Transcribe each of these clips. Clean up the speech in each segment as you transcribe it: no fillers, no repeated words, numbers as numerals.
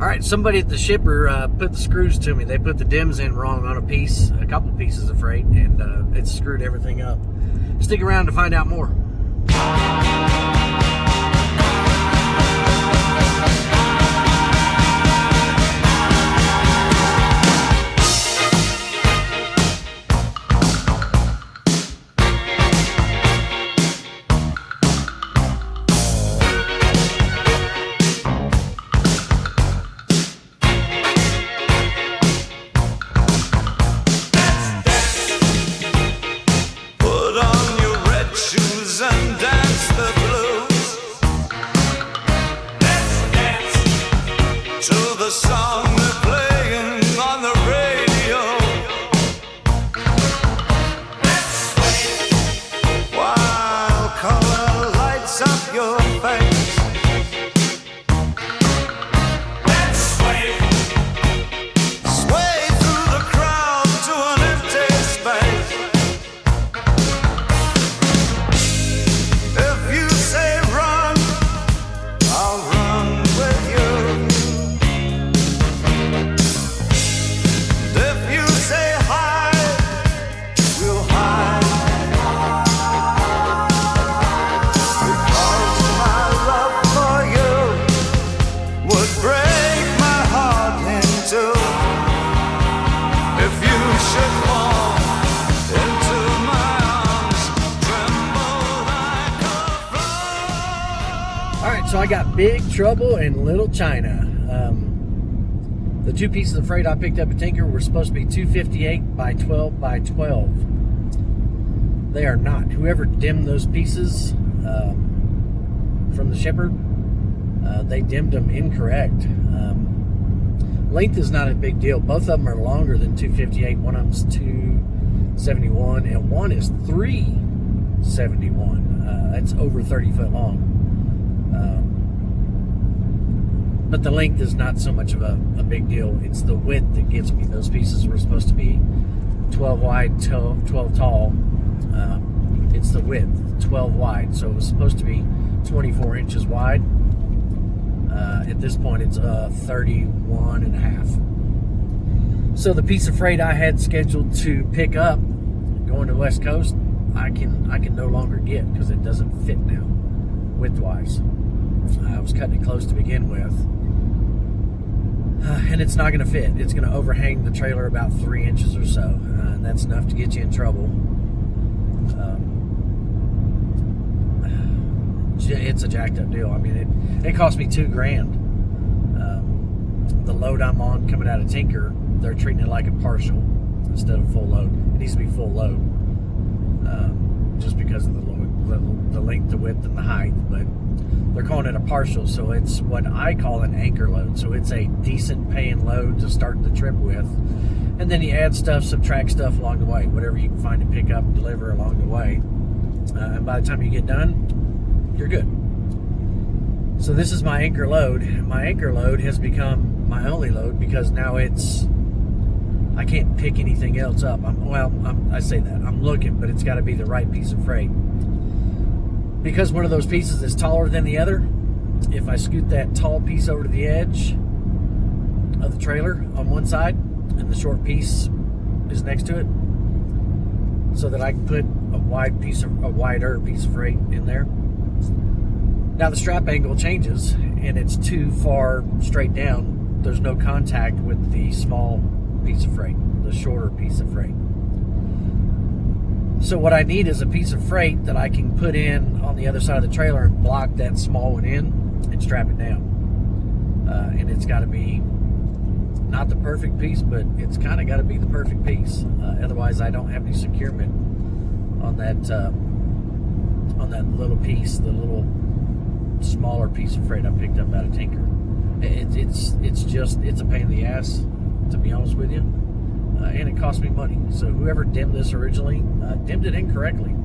All right, somebody at the shipper put the screws to me. They put the dims in wrong on a couple pieces of freight, and it screwed everything up. Stick around to find out more. So I got Big Trouble in Little China. The two pieces of freight I picked up at Tinker were supposed to be 258 by 12 by 12. They are not. Whoever dimmed those pieces from the shipper, they dimmed them incorrect. Length is not a big deal. Both of them are longer than 258. One of them's 271 and one is 371. That's over 30 foot long. But the length is not so much of a big deal. It's the width that gets me. Those pieces were supposed to be 12 wide, 12 tall. It's the width, 12 wide. So it was supposed to be 24 inches wide. At this point, it's 31 and a half. So the piece of freight I had scheduled to pick up going to the West Coast, I can no longer get because it doesn't fit now, width-wise. I was cutting it close to begin with, and it's not going to fit. It's going to overhang the trailer about 3 inches or so, and that's enough to get you in trouble. It's a jacked up deal. I mean, it cost me $2,000. The load I'm on coming out of Tinker, they're treating it like a partial instead of full load. It needs to be full load, just because of the length, the width, and the height, but they're calling it a partial, so it's what I call an anchor load. So it's a decent paying load to start the trip with, and then you add stuff, subtract stuff along the way, whatever you can find to pick up and deliver along the way, and by the time you get done, you're good. So this is my anchor load. My anchor load has become my only load because now I can't pick anything else up. I say that I'm looking, but it's got to be the right piece of freight. Because one of those pieces is taller than the other, if I scoot that tall piece over to the edge of the trailer on one side and the short piece is next to it, so that I can put a wider piece of freight in there. Now the strap angle changes and it's too far straight down. There's no contact with the small piece of freight, the shorter piece of freight. So what I need is a piece of freight that I can put in on the other side of the trailer and block that small one in and strap it down. And it's got to be not the perfect piece, but it's kind of got to be the perfect piece. Otherwise, I don't have any securement on that little piece, the little smaller piece of freight I picked up out of Tinker. It's a pain in the ass, to be honest with you. And it cost me money. So whoever dimmed this originally dimmed it incorrectly.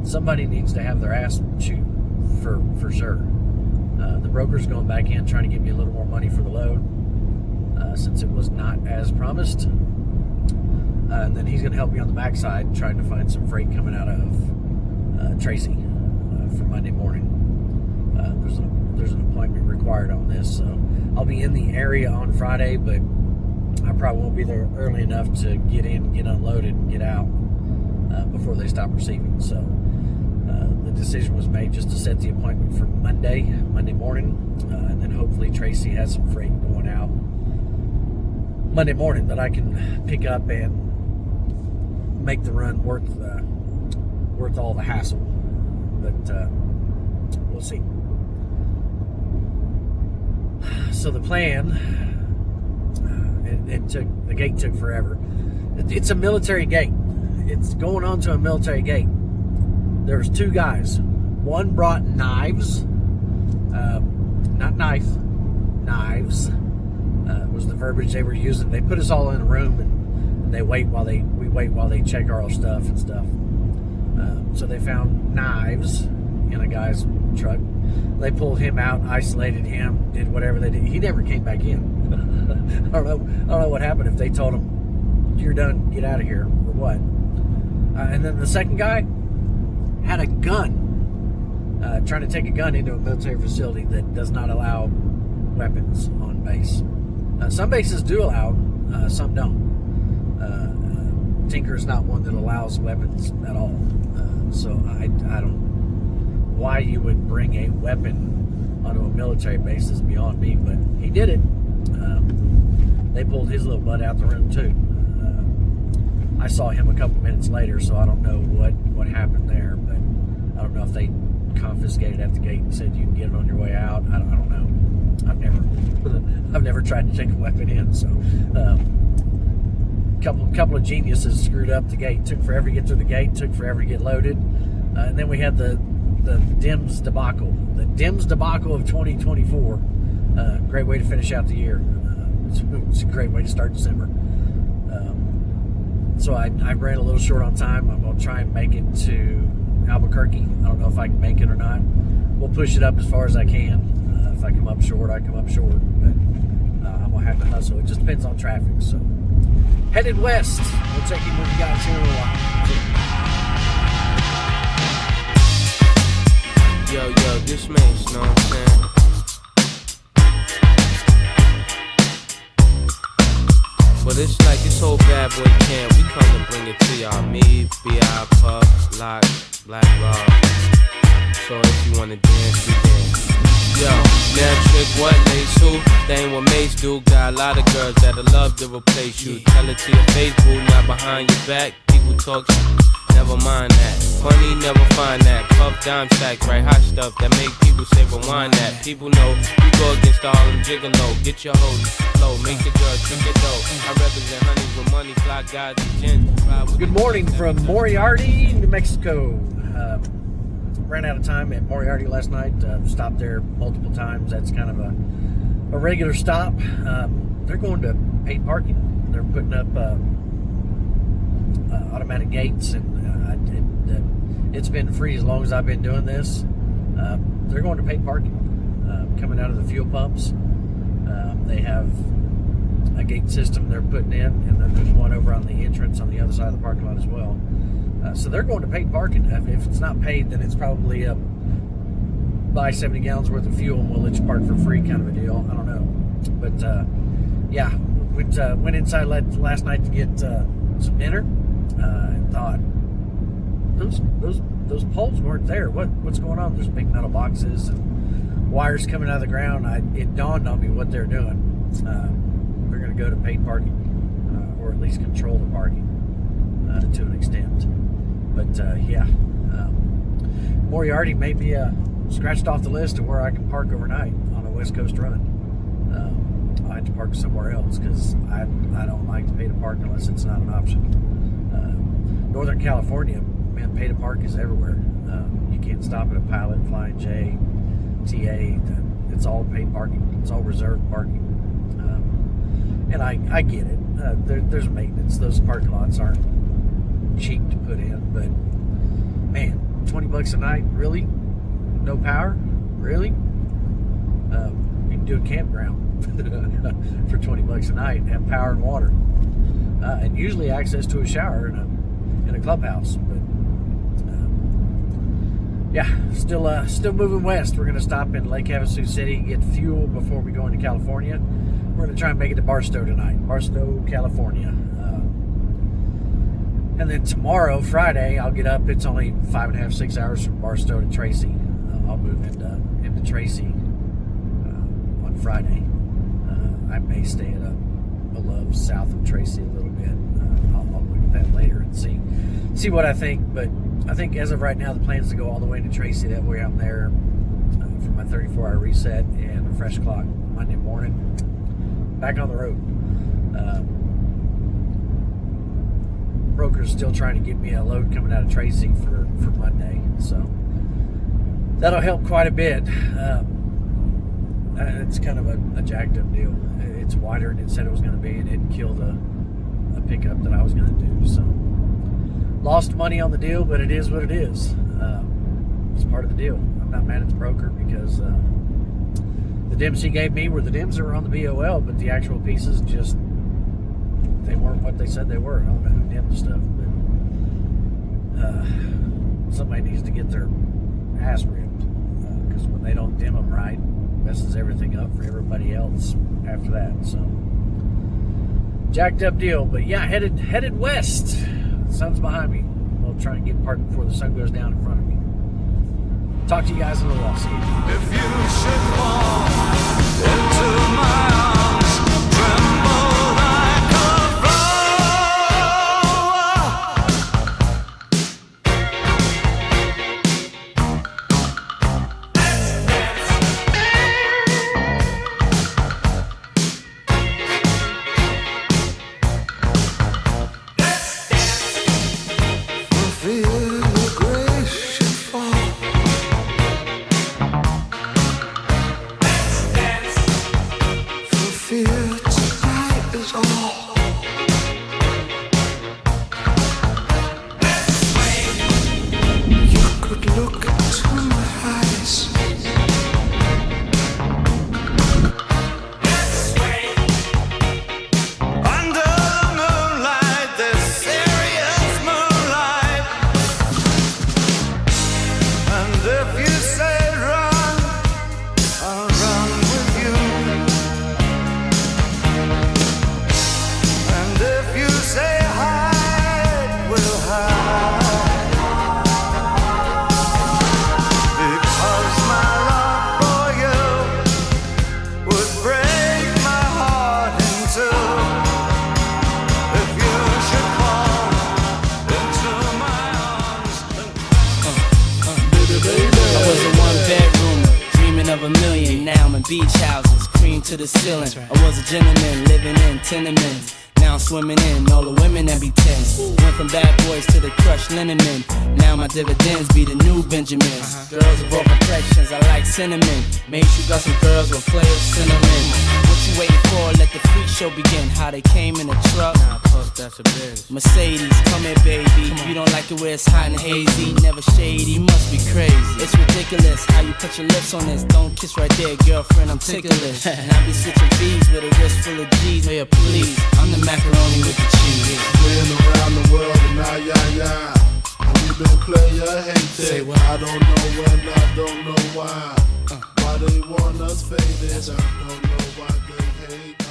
Somebody needs to have their ass chewed for sure. The broker's going back in trying to give me a little more money for the load since it was not as promised. And then he's going to help me on the backside trying to find some freight coming out of Tracy for Monday morning. required on this. So I'll be in the area on Friday, but I probably won't be there early enough to get in, get unloaded, and get out before they stop receiving. So the decision was made just to set the appointment for Monday morning, and then hopefully Tracy has some freight going out Monday morning that I can pick up and make the run worth all the hassle. But we'll see. So the plan, the gate took forever. It's a military gate. It's going on to a military gate. There's two guys. One brought knives, not knives. Was the verbiage they were using. They put us all in a room and we wait while they check our stuff and stuff. So they found knives in a guy's truck. They pulled him out, isolated him, did whatever they did. He never came back in. I don't know what happened, if they told him, "You're done, get out of here," or what. And then the second guy had a gun, trying to take a gun into a military facility that does not allow weapons on base. Some bases do allow, some don't. Tinker is not one that allows weapons at all. So I don't. Why you would bring a weapon onto a military base is beyond me, but he did it. They pulled his little butt out the room too. I saw him a couple minutes later, so I don't know what happened there, but I don't know if they confiscated at the gate and said you can get it on your way out. I don't know. I've never tried to take a weapon in, so couple of geniuses screwed up the gate. Took forever to get through the gate. Took forever to get loaded, and then we had the DIMS debacle. The DIMS debacle of 2024. Great way to finish out the year. It's a great way to start December. So I ran a little short on time. I'm going to try and make it to Albuquerque. I don't know if I can make it or not. We'll push it up as far as I can. If I come up short, I come up short. But I'm going to have to hustle. It just depends on traffic. So headed west. We'll check in with you guys here in a while. Yo, this makes no sense. But it's like this whole bad boy camp. We come to bring it to y'all. Me, B.I., Puff, Lock, Black Rob. So if you wanna dance, we dance. Yo, now trick what, lace who? That ain't what mates do. Got a lot of girls that'll love to replace you. Tell it to your face, boo, not behind your back. People talk shit. Never mind that. Funny, never find that. Puff dime sacks, right? Hot stuff that make people say rewind that. People know you go against all them gigolo. Get your hoes slow, make your girl trick your dough. I represent honeys with money, fly guys and gents. Good morning from Moriarty, New Mexico. Ran out of time at Moriarty last night. Stopped there multiple times. That's kind of a regular stop. They're going to paid parking. They're putting up automatic gates, and it's been free as long as I've been doing this. They're going to paid parking, coming out of the fuel pumps. They have a gate system they're putting in, and then there's one over on the entrance on the other side of the parking lot as well. So they're going to paid parking. If it's not paid, then it's probably a buy 70 gallons worth of fuel and we'll let you park for free kind of a deal. I don't know, but yeah, went inside last night to get some dinner. And thought those poles weren't there. What's going on? There's big metal boxes and wires coming out of the ground. It dawned on me what they're doing. They're going to go to paid parking, or at least control the parking to an extent. But yeah, Moriarty may be scratched off the list of where I can park overnight on a West Coast run. I have to park somewhere else because I don't like to pay to park unless it's not an option. Northern California, man, pay to park is everywhere. You can't stop at a Pilot, Flying J, TA. It's all paid parking. It's all reserved parking. And I get it. There's maintenance. Those parking lots aren't cheap to put in, but man, $20 a night, really? No power, really? You can do a campground for $20 a night and have power and water, and usually access to a shower in a clubhouse. But yeah, still moving west. We're going to stop in Lake Havasu City, get fuel before we go into California. We're going to try and make it to Barstow tonight, Barstow, California. And then tomorrow, Friday, I'll get up. It's only 5.5, 6 hours from Barstow to Tracy. I'll move into Tracy on Friday. I may stay at a Love south of Tracy a little bit. I'll look at that later and see what I think. But I think as of right now, the plan is to go all the way to Tracy. That way I'm there for my 34-hour reset and a fresh clock Monday morning. Back on the road. Broker's still trying to get me a load coming out of Tracy for Monday. So that'll help quite a bit. It's kind of a jacked up deal. It's wider than it said it was going to be, and it killed a pickup that I was going to do. So lost money on the deal, but it is what it is. It's part of the deal. I'm not mad at the broker because the dims he gave me were the dims that were on the BOL, but the actual pieces just, they weren't what they said they were. I don't know who dimmed the stuff, but somebody needs to get their ass ripped because when they don't dim them right, messes everything up for everybody else after that. So jacked up deal, but yeah, headed west. The sun's behind me. We'll try and get parked before the sun goes down in front of me. Talk to you guys in a little while. See you. If you should fall into my arms, tremble like a beach houses, cream to the ceiling. Right. I was a gentleman living in tenements. Now I'm swimming in all the women that be tense. Went from bad boys to the crushed linen men. Now my dividends be the new Benjamins. Girls of all complexions, I like cinnamon. Make sure you got some girls with flavor cinnamon. What you waiting for? Let the freak show begin. How they came in a truck. Nah, puff, that's a bitch. Mercedes, come here, baby. You don't like it where it's hot and hazy. Never shady, must be crazy. It's ridiculous how you put your lips on this. Don't kiss right there, girlfriend, I'm ticklish. And I be switching V's with a wrist full of G's. May I please, I'm the macaroni with the cheese. Been around the world and yeah. We've been player hated. I don't know when, I don't know why. Why they want us faded, I don't know why they hate.